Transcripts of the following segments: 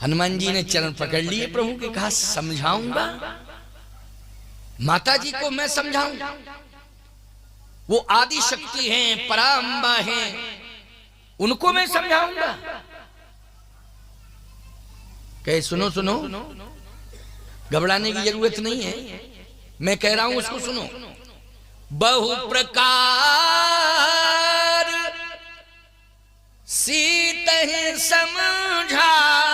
हनुमान जी ने चरण पकड़ लिए प्रभु के, कहा समझाऊंगा माता जी को, मैं समझाऊं? वो आदि शक्ति हैं, पराम्बा हैं, उनको मैं समझाऊंगा? कहे सुनो सुनो, घबराने की जरूरत नहीं है, मैं कह रहा हूं उसको सुनो। बहु प्रकार सीतहि समझायऊ,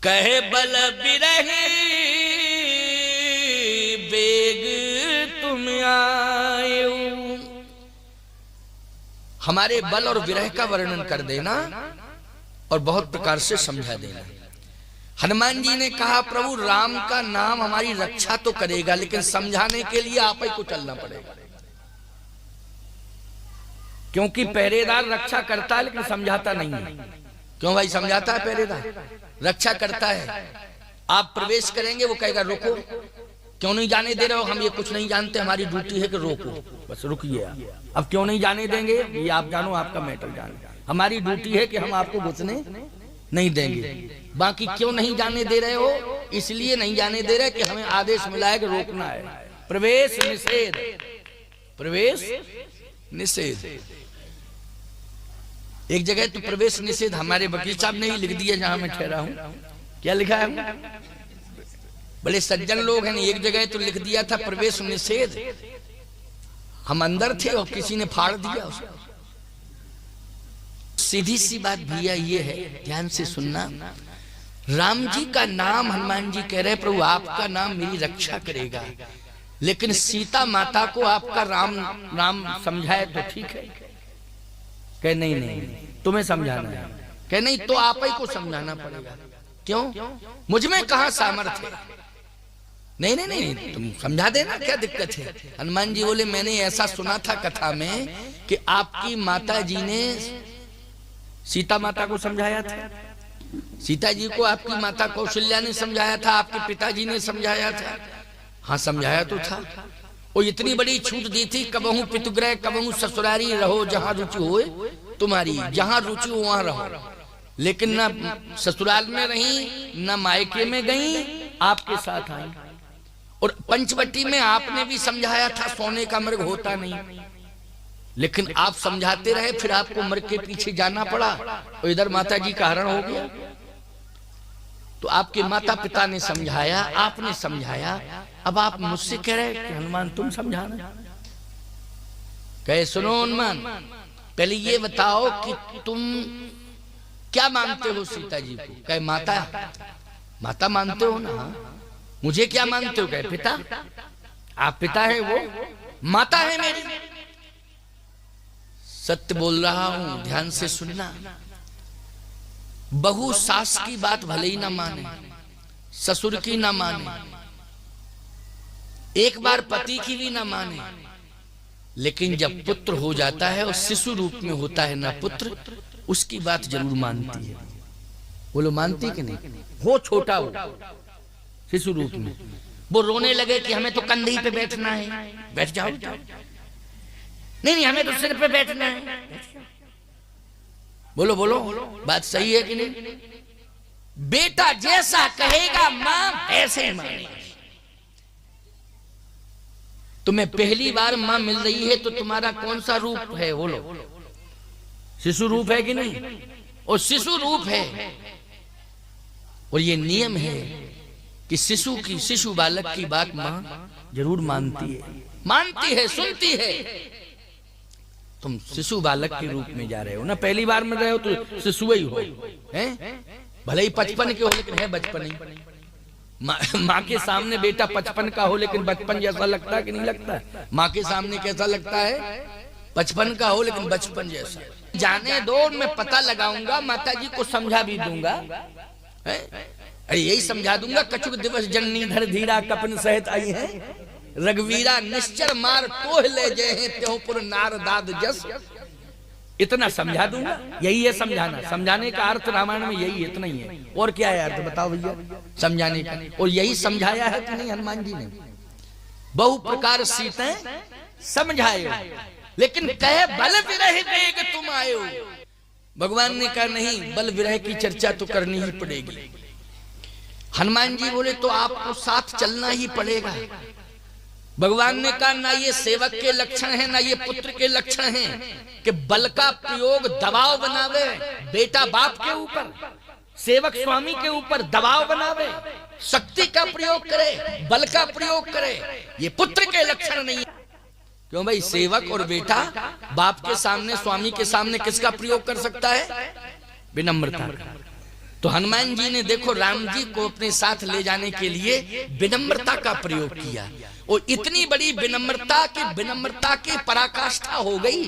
कहे बल बिरहि बेग तुम आयऊ। हमारे बल और विरह का वर्णन कर देना और बहुत प्रकार से समझा देना। हनुमान जी ने कहा प्रभु राम का नाम हमारी रक्षा तो करेगा, लेकिन समझाने के लिए आप ही को चलना पड़ेगा, क्योंकि पहरेदार रक्षा करता है लेकिन समझाता नहीं है। क्यों भाई? समझाता है पहरेदार, रक्षा करता है। आप प्रवेश करेंगे, वो कहेगा रोको, क्यों नहीं जाने दे रहे हो? हम ये कुछ नहीं जानते, हमारी ड्यूटी है कि रोको, बस रुकिए। अब क्यों नहीं जाने देंगे ये आप जानो, आपका मैटर जानो। हमारी ड्यूटी है कि हम आपको घुसने नहीं देंगे। बाकी क्यों नहीं जाने दे रहे हो? इसलिए नहीं जाने दे रहे कि हमें आदेश मिला है कि रोकना है। प्रवेश निषेध, प्रवेश निषेध। एक जगह तो प्रवेश निषेध हमारे वकील साहब ने ही लिख दिया जहां मैं ठहरा हूं। क्या लिखा है? बड़े सज्जन लोग हैं, एक जगह तो लिख दिया था प्रवेश निषेध। हम अंदर थे और किसी ने फाड़ दिया उसको। सीधी सी बात भैया ये है, ध्यान से सुनना। राम जी का नाम हनुमान जी कह रहे प्रभु आपका नाम मेरी रक्षा करेगा, लेकिन सीता माता को आपका राम नाम समझाए तो ठीक है। कह नहीं नहीं, तुम्हें समझाना है। कह नहीं, तो आप ही को समझाना पड़ेगा। क्यों? मुझ में कहां सामर्थ्य है? नहीं नहीं नहीं, तुम समझा देना, क्या दिक्कत है? हनुमान जी बोले मैंने ऐसा सुना था कथा में कि आपकी माता जी ने सीता माता को समझाया था, सीता जी को आपकी माता कौशल्या ने समझाया था, आपके पिताजी ने समझाया था। हाँ समझाया तो था। और इतनी बड़ी छूट दी थी, कबहू पितुग्रह कबहू ससुरारी रहो, जहां रुचि होए तुम्हारी, जहां रुचि हो वहां रहो। लेकिन ना ससुराल में रही, ना मायके में गई, आपके साथ आई। और पंचवटी में आपने भी समझाया था सोने का मृग होता नहीं, लेकिन आप समझाते रहे, फिर आपको मृग के पीछे जाना पड़ा और इधर माता जी का हरण हो गया। तो आपके माता पिता ने समझाया, आपने समझाया, अब आप मुझसे कह रहे कि हनुमान तुम समझाना। कहे सुनो हनुमान, पहले ये बताओ कि तुम क्या मानते हो सीता जी को? कहे माता, माता मानते हो ना? मुझे क्या मानते हो? कहे पिता। आप पिता है, वो माता है मेरी। सत्य बोल रहा हूं, ध्यान से सुनना। बहू सास की बात भले ही ना माने, ससुर की ना माने, एक बार पति की भी ना माने, लेकिन जब पुत्र हो जाता है और शिशु रूप में होता है ना पुत्र, उसकी बात जरूर मानती है। बोलो मानती कि नहीं? हो छोटा हो शिशु रूप में, वो रोने लगे कि हमें तो कंधे पे बैठना है, बैठ जाओ। नहीं नहीं, हमें तो सिर पे बैठना है। बोलो बोलो, बात सही है कि नहीं? बेटा जैसा कहेगा मां ऐसे मानेगी। तुम्हें पहली बार मां मिल रही है तो तुम्हारा कौन सा रूप है? बोलो, शिशु रूप है कि नहीं? और शिशु रूप है, और ये नियम है कि शिशु बालक की बात मां जरूर मानती है, सुनती है। तुम शिशु बालक के रूप में जा रहे हो ना, पहली बार में रहे हो तो शिशु ही हो, हैं? भले ही 55 के हो लेकिन है बचपन ही। माँ के सामने बेटा 55 का हो लेकिन बचपन जैसा लगता है कि नहीं लगता है? माँ के सामने कैसा लगता है? 55 का हो लेकिन बचपन जैसा। जाने दो, मैं पता लगाऊंगा, माता जी को समझा भी दूंगा। अरे यही समझा दूंगा, कछुक दिवस जननी धर धीरा कपन सहित आई है, रघुवीरा निश्चर मार तोह ले जय हैं त्योपुर नार दाद जस। इतना समझा दूंगा, यही है समझाना। समझाने का अर्थ रामायण में यही, इतना ही है। और क्या है अर्थ बताओ भैया समझाने का? और यही समझाया है कि नहीं हनुमान जी ने? बहु प्रकार सीतें समझाए, लेकिन कहे बल विरह वेग तुम आयो। भगवान ने कहा नहीं, बल विरह की चर्चा तो करनी ही पड़ेगी। हनुमान जी बोले तो आपको साथ चलना ही पड़ेगा। भगवान ने कहा ना ये सेवक के लक्षण हैं ना ये पुत्र के लक्षण हैं कि बल का प्रयोग दबाव बनावे, बेटा बाप के ऊपर, सेवक स्वामी के ऊपर दबाव बनावे, शक्ति का प्रयोग करे, बल का प्रयोग करे, ये पुत्र के लक्षण नहीं है। क्यों भाई, सेवक और बेटा बाप के सामने, स्वामी के सामने किसका प्रयोग कर सकता है? विनम्रता का। तो हनुमान जी ने देखो राम जी को अपने साथ ले जाने के लिए विनम्रता का प्रयोग किया, और इतनी बड़ी विनम्रता की विनम्रता की पराकाष्ठा हो गई।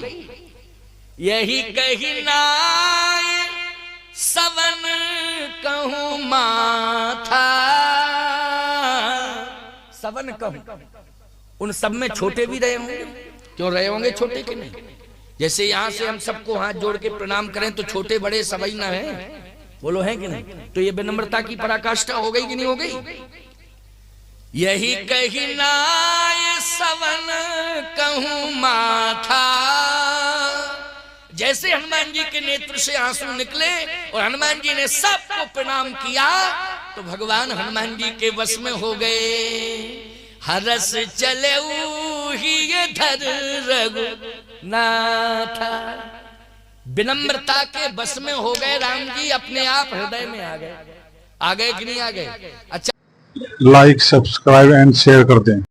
यही कही नाय सवन कहूं माथा, सवन कहूं, उन सब में छोटे भी रहे होंगे, क्यों रहे होंगे छोटे के नहीं? जैसे यहां से हम सबको हाथ जोड़ के प्रणाम करें तो छोटे बड़े सभी ना है, बोलो है कि नहीं? तो ये विनम्रता की पराकाष्ठा हो गई कि नहीं हो गई? यही कही नाय सवन कहूं माथा, जैसे हनुमान जी के नेत्र से आंसू निकले और हनुमान जी ने सबको प्रणाम किया, तो भगवान हनुमान जी के वश में हो गए। हरस चले ही धर रघुनाथा, विनम्रता के बस में हो गए राम जी, अपने आप हृदय में आ गए। आ गए कि नहीं आ गए? अच्छा, लाइक, सब्सक्राइब एंड शेयर कर दें।